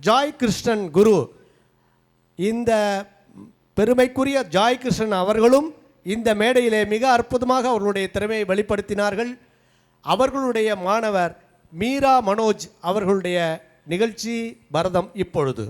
Joy Krishnan குரு, இந்த பெருமைக்குரிய Joy Krishnan அவர்களும் இந்த மேடையிலே மிக அற்புதமாக அவர்களுடைய திறமையை வெளிப்படுத்தினார்கள். அவர்களுடைய மாணவர் மீரா மனோஜ் அவர்களுடைய நிகழ்ச்சி பரதம் இப்பொழுது.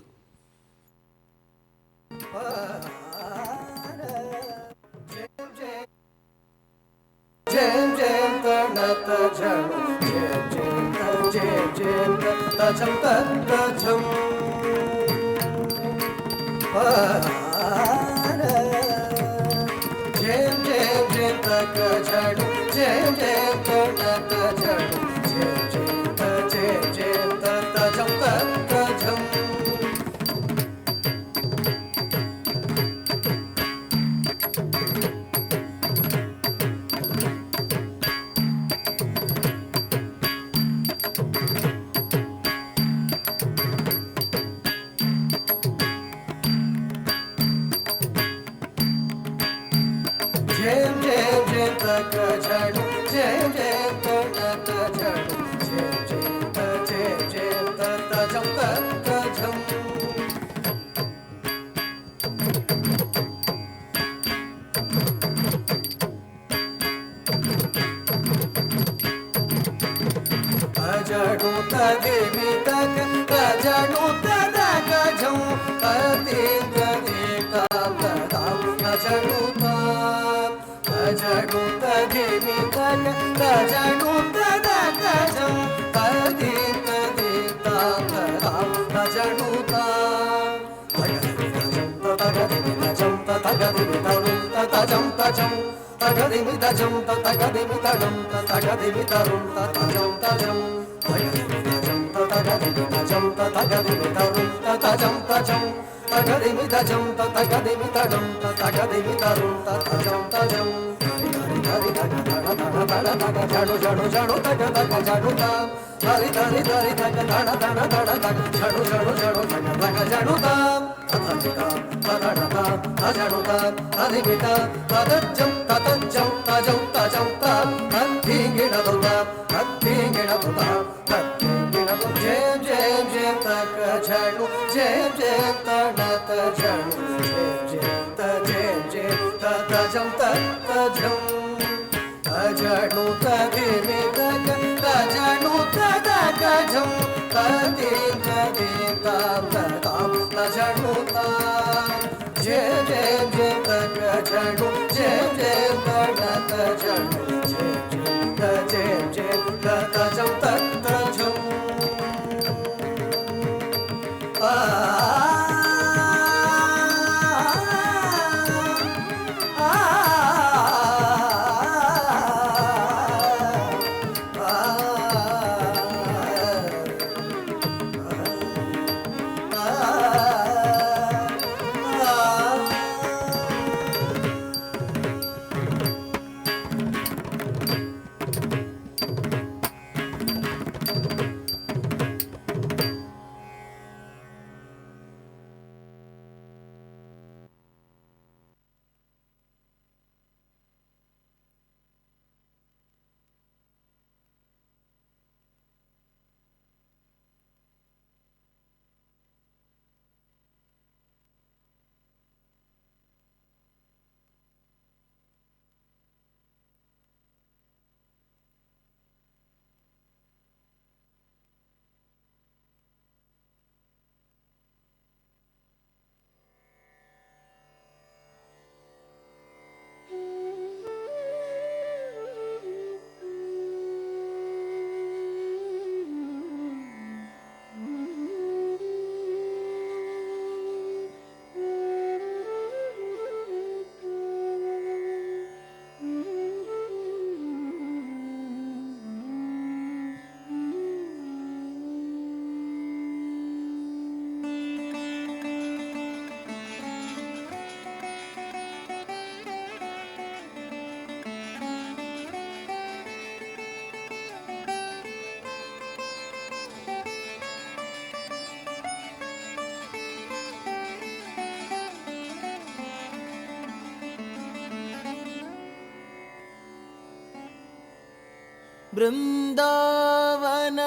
बृंदावन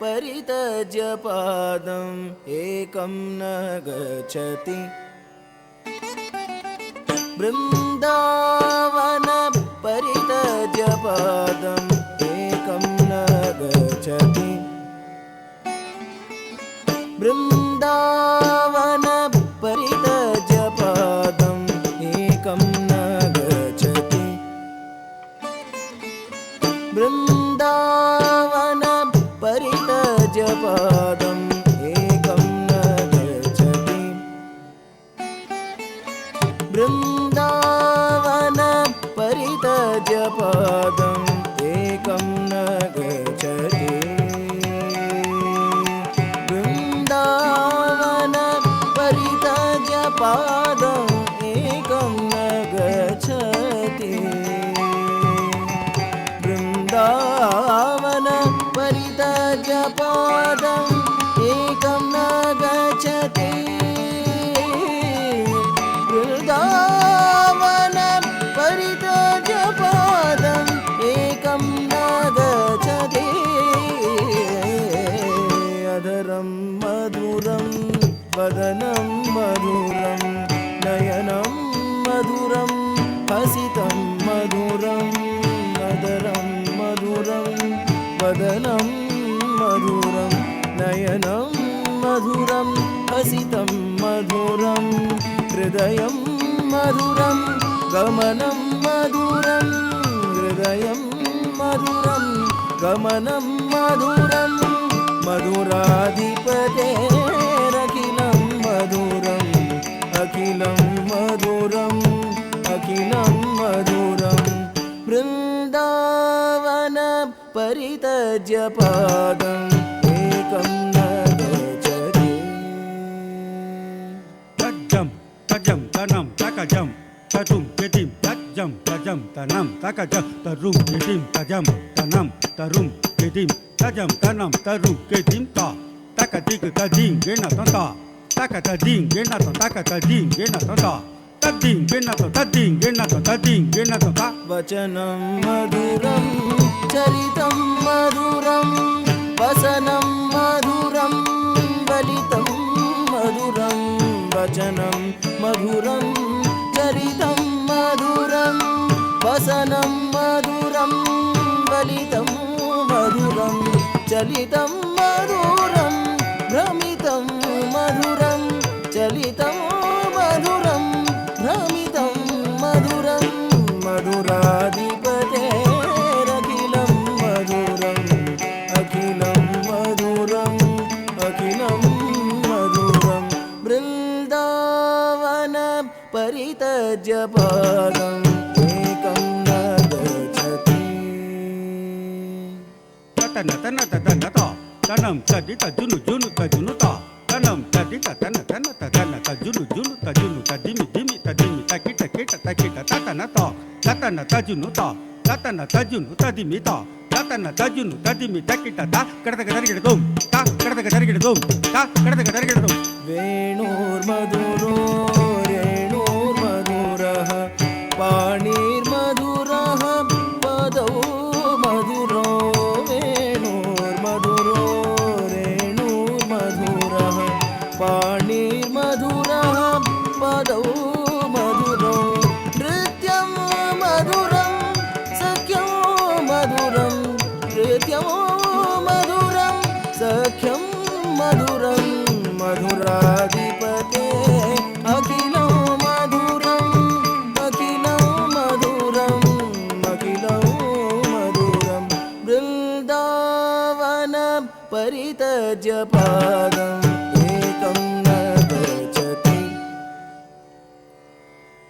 परित्यज्य पादम् एकं न गच्छति वृन्दावन परित्यज्य पादम् एकं न गच्छति वृन्दावन परित्यज्य पादम् एकं न गच्छति वृन्दावन परित्यज्य पादम् एकं न गच्छति वृन्दावन परित्यज्य पादम् एकं न गच्छति वृन्दावन परित्यज्य पादम् एकं न गच्छति वृन्दावन परित्यज्य पादम् एकं न गच्छति वृन्दावन परित्यज्य पादम् एकं न गच्छति अधरं मधुरं वदनं मधुरं नयनं मधुरं हसितं मधुरं अधरं मधुरं वदनं मधुरं नयनं मधुरं हसितं मधुरं हृदयं मधुरं गमनं मधुरं हृदयं मधुरं गमनं मधुरं मधुराधिपतेरखिलं मधुरम् अखिलं मधुरम् अखिलं मधुरं वृन्दावन परित्यज्य पादम् एकं न गच्छति तज्जं तजं तनं तकजं तजुं यदिं तज्जं तजं तनं तकजं तरुं यदिं तजं तनं तरुं यदिं तजं तनं तरुं यदिं ता तकदिग तदिं गेन तता तकतदिं गेन तकतदिं गेन तता तदिं गेन तदिं गेन तदिं गेन तता वचनं मधुरं चरितं मधुरं वसनं मधुरं वलितं मधुरं वचनं मधुरं चरितं मधुरं वसनं मधुरं वलितं मधुरं चलितं मधुरं भ्रमितं मधुरं चलितं मधुरं भ्रमितं मधुरं मधुराधिपतेरखिलं मधुरम् अखिलं मधुरम् अखिलं मधुरं वृन्दावन परित्यज्य पादम् एकं न गच्छति तन तन तन ता तनं तदि तजुनु जुनु तजुनु ता तनं तदि तन तन तन तजुनु जुनु तजुनु तदिमि दिमि तदिमि तकिट किट तकिट ततन ता ततन तजुनु ता ततन तजुनु तदिमि ता ततन तजुनु तदिमि तकिट ता कडतक दरिगिडदुम ता कडतक दरिगिडदुम ता कडतक दरिगिडदुम वेणुर्मधुरो रेणुर्मधुरः पाणिर्मधुरः पदौ मधुरो वेणुर्मधुरो रेणुर्मधुरः पाणिर्मधुरः पदौ मधुरो नृत्यं मधुरं सख्यं मधुरं नृत्यं मधुरं सख्यं मधुरं मधुराधिपते अखिलं मधुरम् अखिलं मधुरम् अखिलं मधुरं वृन्दावन परित्यज्य पादम् एकं न गच्छति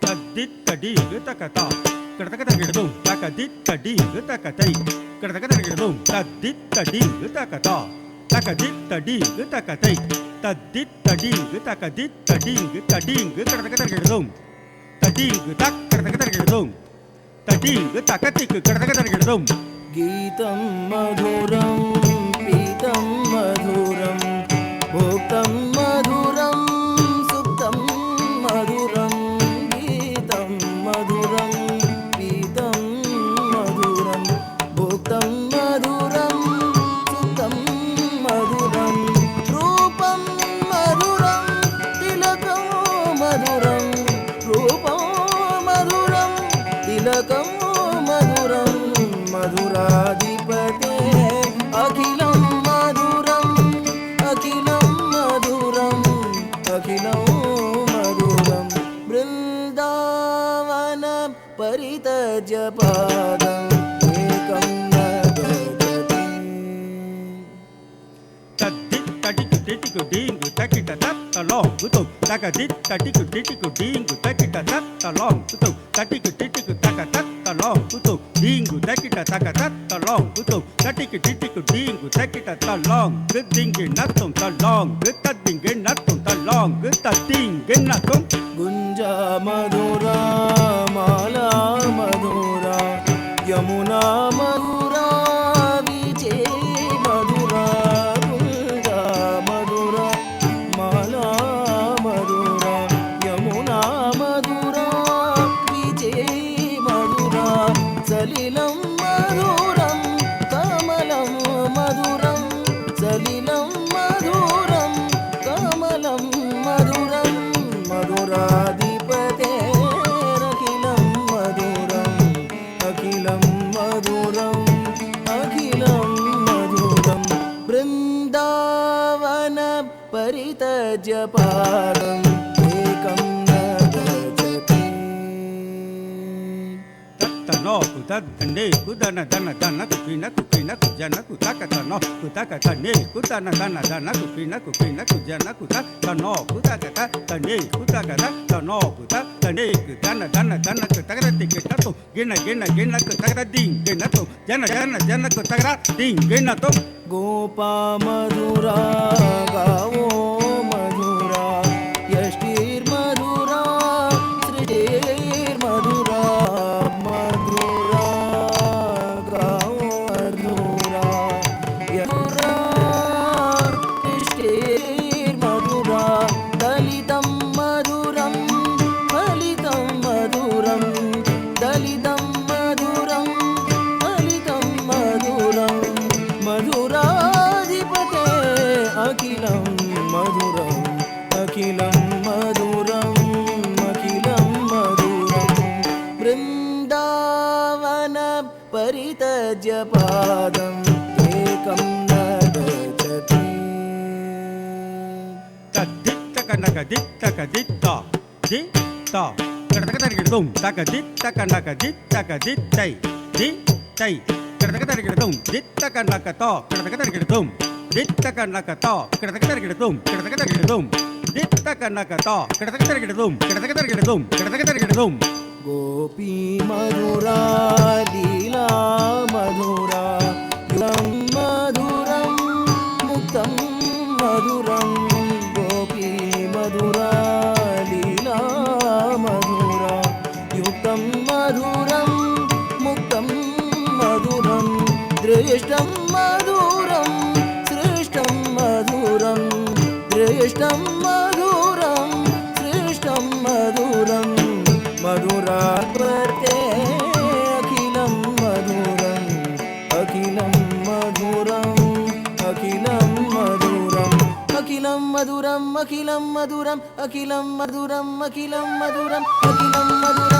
तद्दित्तडीग तकता कडतक दरिगिडदुम तकदित्तडीग तकतै कडतक दरिगिडदुम तद्दित्तडीग तकता तकदित्तडीग तकतै तद्दित्तडीग तकदित्तडीग तडीग कडतक दरिगिडदुम तडीग तक कडतक दरिगिडदुम तडीग तकतिक कडतक दरिगिडदुम गीतं मधुरं पीतं मधुरं भोक्तं मधुरं सुप्तं मधुरं गीतं मधुरं पीतं मधुरं भोक्तं मधुरं सुप्तं तिलकं मधुरं मधुराधिपते अखिलं मधुरम् अखिलं मधुरम् अखिलं मधुरं बृन्दावन परितज्य पादम् एकं न गच्छति tadit tadiku titiku dingu takita tattalong gutum takadit tadiku titiku dingu takita tattalong gutum tadiku titiku takatattalong gutum dingu takita takatattalong gutum tadiku titiku dingu takita talong gudingin natum talong gutadingin natum talong gutadingin natum गुञ्जा मधुरा माला मधुरा यमुना मधुरा विजे मधुरा गुञ्जा मधुरा माला मधुरा यमुना मधुरा विजे मधुरा सलिलं मधुरं कमलं मधुरं सलिलं मधुरं कमलं मधुरं मधुराधिपते अखिलं मधुरम् अखिलं मधुरम् अखिलं मधुरं बृन्दावन परितज्य पादम् एकं न गच्छति tattano kudadane kudana dana dana kupina kujana kutakatano kutakatane kudana dana dana kupina kujana kutakatano kutakatane kutakatano kutakatane kudana dana dana kutakatati kitato gina kutakatading ginato jana kutakatading ginato गोपा मधुरा गावो मधुरा यष्टिर्मधुरा सृष्टिर्मधुरा मधुरा गावो मधुरा यमुरा सृष्टिर्मधुरा दलितं मधुरं फलितं मधुरं दलितं मधुरं फलितं मधुरं मधुराधिपते अखिलं मधुरम् अखिलं मधुरम् अखिलं मधुरं बृन्दावन परितज्य पादम् एकं न गच्छति taditta ditta kadakadarigadum takaditta takadittai dittai kadakadarigadum ditta kanakato kadakadarigadum ditta kanakato kadakadarigadum ditta kanakato kadakadarigadum गोपी मधुरा लीला मधुरा युगं मधुरं मुक्तं मधुरं गोपी मधुरा लीला मधुरा युक्तं मधुरं मुक्तं मधुरं दृष्टं मधुरं सृष्टं मधुरं दृष्टं मधुरं सृष्टं मधुरं मधुराधिपते अखिलं मधुरम् अखिलं मधुरम् अखिलं मधुरम् अखिलं मधुरम् अखिलं मधुरम् अखिलं मधुरम् अखिलं मधुरम् अखिलं मधुरम्